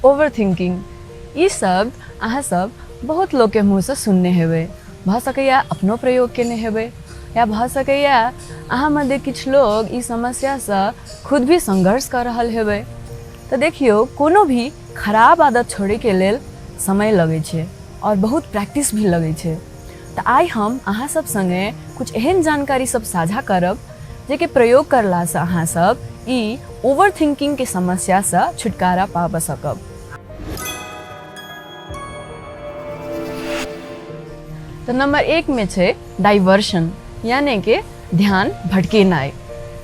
Over thinking ई शब्द अहाँ सब बहुत लोग के मुँह से सुनने हेबै, भ सकैया अपनो प्रयोग केने हेबै या भ सकैया अहाँ मध्य किछु लोग ई समस्या से खुद भी संघर्ष कर रहल हेबै। तो देखियो कोनो भी खराब आदत छोड़े के लेल समय लगे छे और बहुत प्रैक्टिस भी लगे छे। तो आई हम अहाँ सब संगे कुछ एहन जानकारी सब साझा करब जे के प्रयोग करला से अहाँ सब ई ओवर थिंकिंग के समस्या से छुटकारा पाब सकब। तो नंबर 1 में छे डाइवर्शन यानी के ध्यान भटकेनाइ।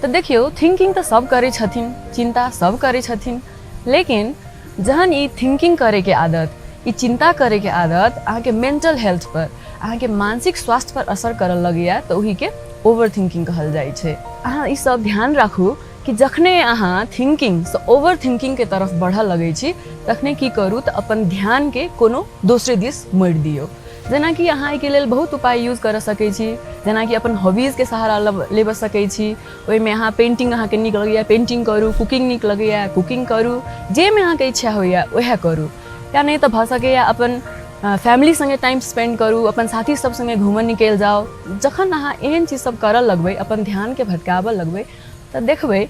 तो देखियो थिंकिंग तो सब करे छथिन, चिंता सब करे छथिन, लेकिन जहन ई थिंकिंग करे के आदत, ई चिंता करे के आदत अहाँ के मेंटल हेल्थ पर, अहाँ के मानसिक स्वास्थ्य पर असर करल लगैया तो वही के ओवर थिंकिंग कहल जाय छे। अहाँ ई सब ध्यान राखू कि जखने अहाँ थिंकिंग से ओवर थिंकिंग के तरफ बढ़ लगे छी तखने की करू तो अपन ध्यान के कोनो दूसरे दिस मोड़ दियो। जेना कि अहाँ के लेल बहुत उपाय यूज कर सकै छी, जेना कि अपन हॉबीज के सहारा लेब सकै छी। ओहि में अहाँ पेंटिंग अहाँ के नीक लगैया पेंटिंग करू, कुकिंग नीक लगैया कुकिंग करू, जे में अहाँ के इच्छा होइया वह करू। या नहीं तो भ सकैया अपन फैमिली संगे टाइम स्पेंड करू, अपन साथी सब संगे घूमऽ निकल जाओ। जखन अहाँ एहन चीज सब करऽ लगबै, अपन ध्यान के भटकाबऽ लगबै, तो देखबै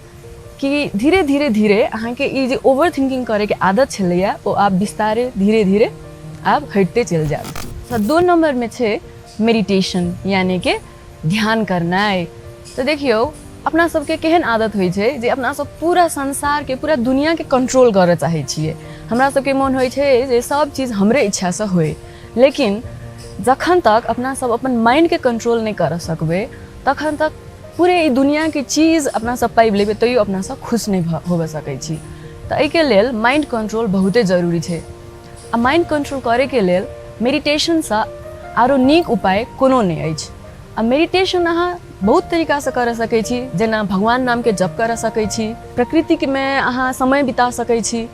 कि धीरे धीरे धीरे अहाँ के ई जे ओवर थिंकिंग करे के आदत छलैया वो आप विस्तारे धीरे धीरे आप हटते चल जाए। तो 2 नंबर में छे मेडिटेशन यानी के ध्यान करनाइ। तो देखियो अपना सबके केहन आदत होइ छे जे अपना सब पूरा संसार के, पूरा दुनिया के कंट्रोल करऽ चाहे छिए। हमरा सबके मन होइ छे जे सब चीज हमरे इच्छा से होए, लेकिन जखन तक अपना सब अपन माइंड के कंट्रोल नहीं कर सकबे तखन तक पूरे ई दुनिया के चीज अपना सब पाइब लेबे तैयो अपना सब खुश नहीं होबे सकै छी। तो एहि के लेल माइंड कंट्रोल बहुते जरूरी छे। आ माइंड कंट्रोल करे के लेल मेडिटेशन से आरो नीक उपाय कोनो नहीं अछि। आ मेडिटेशन अहाँ बहुत तरीका से कर सकै छी, जेना भगवान नाम के जप कर सकै छी, प्रकृति में अहाँ समय बिता सकै छी,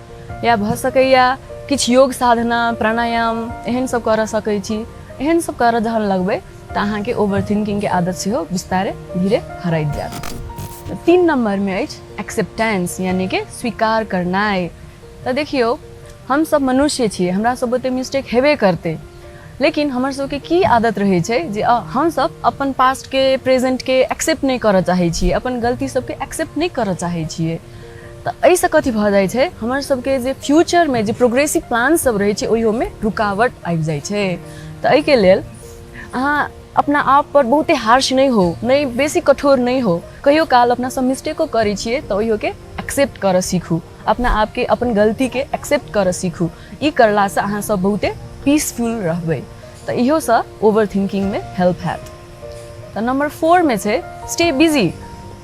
या भ सकैया किछ योग साधना प्राणायाम एहन सब कर सकै छी। एहन सब कर जहन लगबै तो अहाँ के ओवर थिंकिंग के आदत से हो विस्तारे धीरे हराइत जात। 3 नंबर में अछि एक्सेप्टेंस यानी के स्वीकार करनाइ। तो देखियो हम सब मनुष्य छिए, हमरा सब ओते मिस्टेक हेबे करते, लेकिन हमर सबके की आदत रहे छे जे हम सब अपन पास्ट के प्रेजेंट के एक्सेप्ट नहीं कर चाहे छिए, अपन गलती सबके एक्सेप्ट नहीं कर चाहे छिए। तो ऐसे कथी भ जाय छे हमर सबके जे फ्यूचर में जे प्रोग्रेसिव प्लान सब रहे छे ओहियो में रुकावट आबि जाय छे। तो एहि के लेल अहाँ अपना आप पर बहुते हार्श नहीं हो, नहीं बेसी कठोर नहीं हो। कहियो काल अपना सब मिस्टेको करे छिए तो ओहियो के एक्सेप्ट कर सीखू, अपना आप के अपन गलती के एक्सेप्ट कर सीखू। ई करला से अहाँ सब बहुते पीसफुल रहबै। तो इहो से ओवर थिंकिंग में हेल्प हैत। तो नंबर 4 में छे स्टे बिजी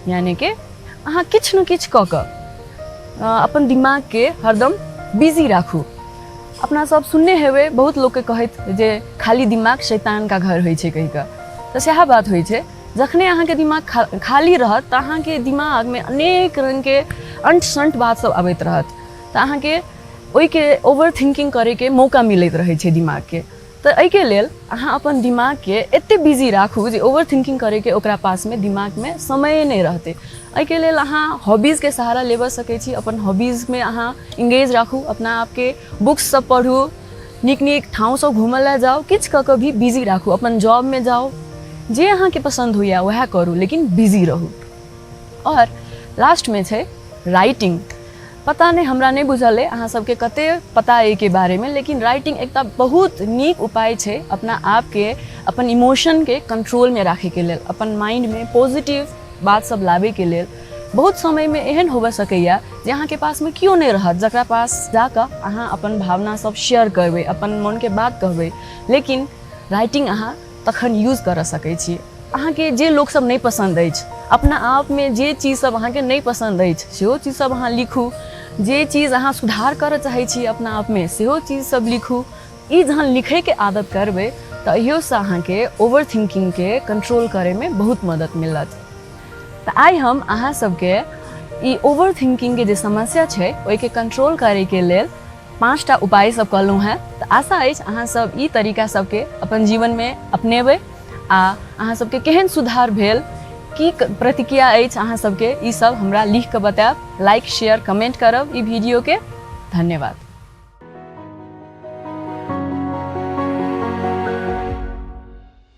यानी के अहाँ किछ न किछ क के अपन दिमाग के हरदम बिजी राखू। अपना सब सुनने हेबै बहुत लोग के कहैत जे खाली दिमाग शैतान का घर होइ छे कहि के। तो सएह बात होइ छे, जखने अहाँ के दिमाग खाली रहत तो अहाँ के दिमाग में अनेक रंग के अंट संट बात सब आबैत रहत। तो अहाँ के ओहि के ओवर थिंकिंग करे के मौका मिलैत रहे छे दिमाग के। तो एहि के लेल अहाँ अपन दिमाग के एते बिजी राखू जे ओवर थिंकिंग करे के ओकरा पास में दिमाग में समय नहीं रहते। एहि के लेल अहाँ हॉबीज के सहारा लेब सकै छी, अपन हॉबीज में अहाँ इंगेज राखू, अपना आप के बुक्स सब पढ़ू, नीक नीक ठाव सब घूमय ला जाओ, किछ क के भी बिजी राखू। अपन जॉब में जाओ, जे अहाँ के पसंद होइया वह करू, लेकिन बिजी रहू। और लास्ट में छे राइटिंग। पता नहीं हमरा नहीं बुझल है अहाँ सबके कते पता है के बारे में, लेकिन राइटिंग एक बहुत नीक उपाय छे अपना आप के, अपन इमोशन के कंट्रोल में राखे के लेल, अपन माइंड में पॉजिटिव बात सब लावे के लेल। बहुत समय में एहन होबे सकैया जे अहाँ के पास में क्यों नहीं रहत जकरा पास जाकर अहाँ अपन भावना सब शेयर करबे, अपन मन के बात कहबे, लेकिन राइटिंग अहाँ तखन यूज कर सकै छी। अहाँ के जे लोग सब नहीं पसंद अछि, अपना आप में जे चीज सब अहाँ के नहीं पसंद अछि सेहो चीज सब अहाँ लिखू। जे चीज अहाँ सुधार कर चाहे छी अपना आप में सेहो चीज सब लिखू। ई जहन लिखे के आदत करबे तो इहो से अहाँ के ओवर थिंकिंग के कंट्रोल करे में बहुत मदद मिलत। तो आई हम अहाँ सबके ई ओवर थिंकिंग के जे समस्या छे ओहि के कंट्रोल करे के लेल 5टा उपाय सब कहलूँ हैं। तो आशा अछि अहाँ सब ई तरीका सबके अपन जीवन में अपनेबै आ अहाँ सबके केहन सुधार भेल, की प्रतिक्रिया अछि अहाँ सबके, ई सब हमरा लिख के बताएब। लाइक शेयर कमेंट करब ई वीडियो के। धन्यवाद।